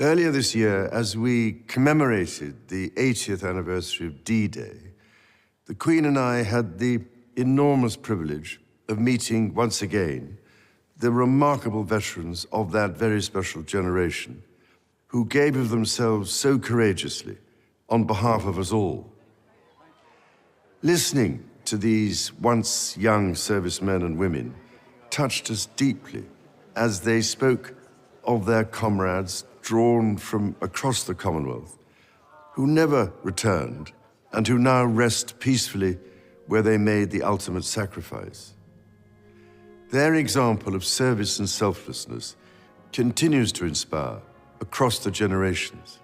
Earlier this year, as we commemorated the 80th anniversary of D-Day, the Queen and I had the enormous privilege of meeting once again the remarkable veterans of that very special generation who gave of themselves so courageously on behalf of us all. Listening to these once young servicemen and women touched us deeply as they spoke of their comrades drawn from across the Commonwealth, who never returned and who now rest peacefully where they made the ultimate sacrifice. Their example of service and selflessness continues to inspire across the generations.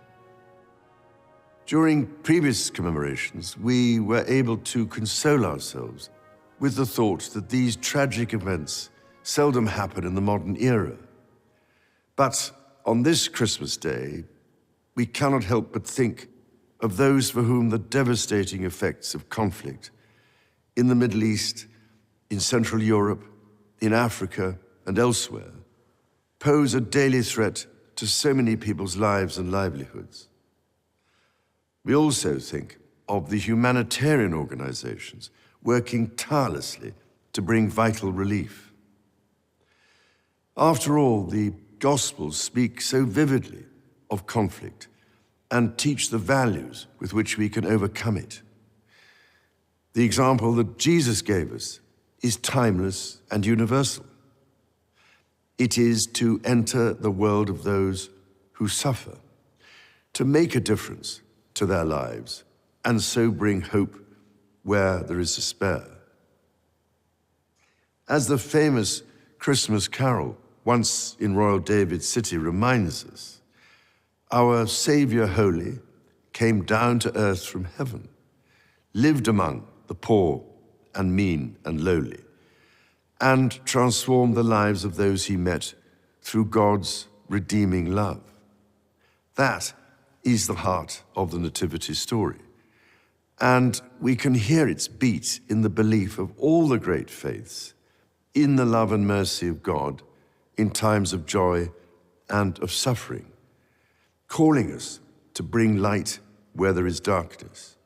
During previous commemorations, we were able to console ourselves with the thought that these tragic events seldom happen in the modern era. But on this Christmas Day, we cannot help but think of those for whom the devastating effects of conflict in the Middle East, in Central Europe, in Africa, and elsewhere pose a daily threat to so many people's lives and livelihoods. We also think of the humanitarian organizations working tirelessly to bring vital relief. After all, the Gospels speak so vividly of conflict and teach the values with which we can overcome it. The example that Jesus gave us is timeless and universal. It is to enter the world of those who suffer, to make a difference to their lives, and so bring hope where there is despair. As the famous Christmas carol, Once in Royal David's City, reminds us, our Savior Holy came down to earth from heaven, lived among the poor and mean and lowly, and transformed the lives of those he met through God's redeeming love. That is the heart of the Nativity story, and we can hear its beat in the belief of all the great faiths in the love and mercy of God in times of joy and of suffering, calling us to bring light where there is darkness.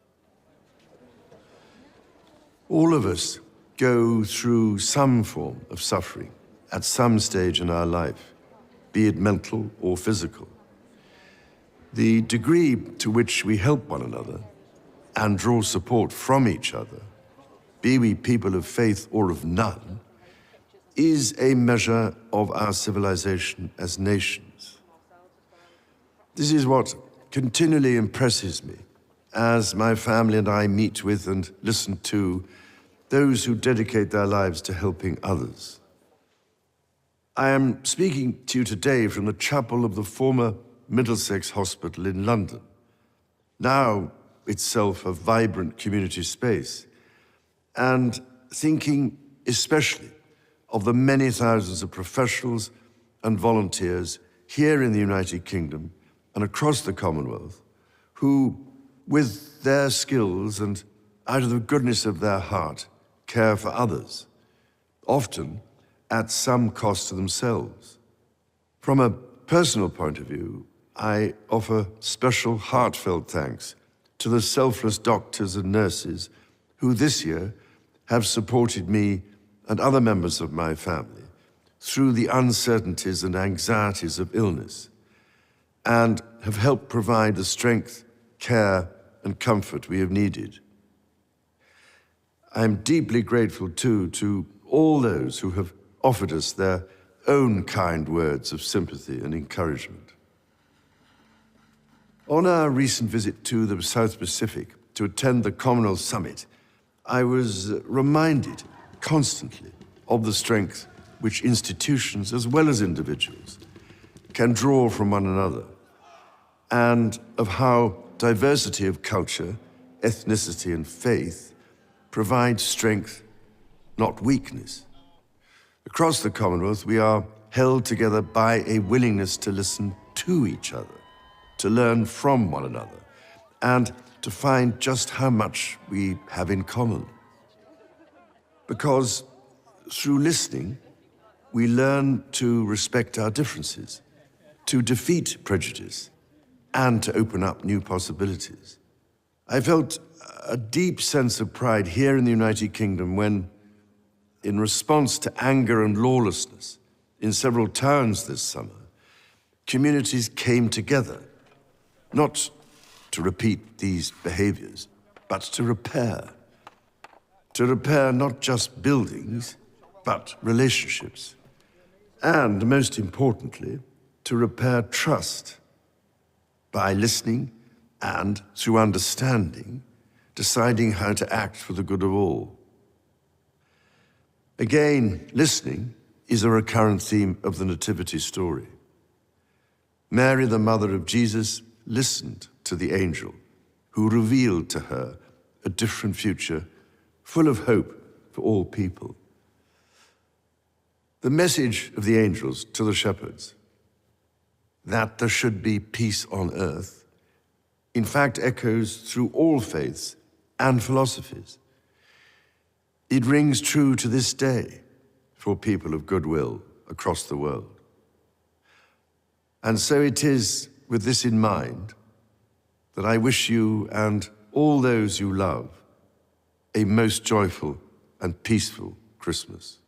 All of us go through some form of suffering at some stage in our life, be it mental or physical. The degree to which we help one another and draw support from each other, be we people of faith or of none, is a measure of our civilization as nations. This is what continually impresses me as my family and I meet with and listen to those who dedicate their lives to helping others. I am speaking to you today from the chapel of the former Middlesex Hospital in London, now itself a vibrant community space, and thinking especially of the many thousands of professionals and volunteers here in the United Kingdom and across the Commonwealth who, with their skills and out of the goodness of their heart, care for others, often at some cost to themselves. From a personal point of view, I offer special heartfelt thanks to the selfless doctors and nurses who this year have supported me and other members of my family through the uncertainties and anxieties of illness, and have helped provide the strength, care, and comfort we have needed. I am deeply grateful, too, to all those who have offered us their own kind words of sympathy and encouragement. On our recent visit to the South Pacific to attend the Commonwealth Summit, I was reminded constantly of the strength which institutions, as well as individuals, can draw from one another, and of how diversity of culture, ethnicity, and faith provides strength, not weakness. Across the Commonwealth, we are held together by a willingness to listen to each other, to learn from one another, and to find just how much we have in common. Because through listening, we learn to respect our differences, to defeat prejudice and to open up new possibilities. I felt a deep sense of pride here in the United Kingdom when, in response to anger and lawlessness in several towns this summer, communities came together, not to repeat these behaviors, but to repair. To repair not just buildings, but relationships. And most importantly, to repair trust by listening and, through understanding, deciding how to act for the good of all. Again, listening is a recurrent theme of the Nativity story. Mary, the mother of Jesus, listened to the angel who revealed to her a different future full of hope for all people. The message of the angels to the shepherds, that there should be peace on earth, in fact echoes through all faiths and philosophies. It rings true to this day for people of goodwill across the world. And so it is with this in mind that I wish you and all those you love a most joyful and peaceful Christmas.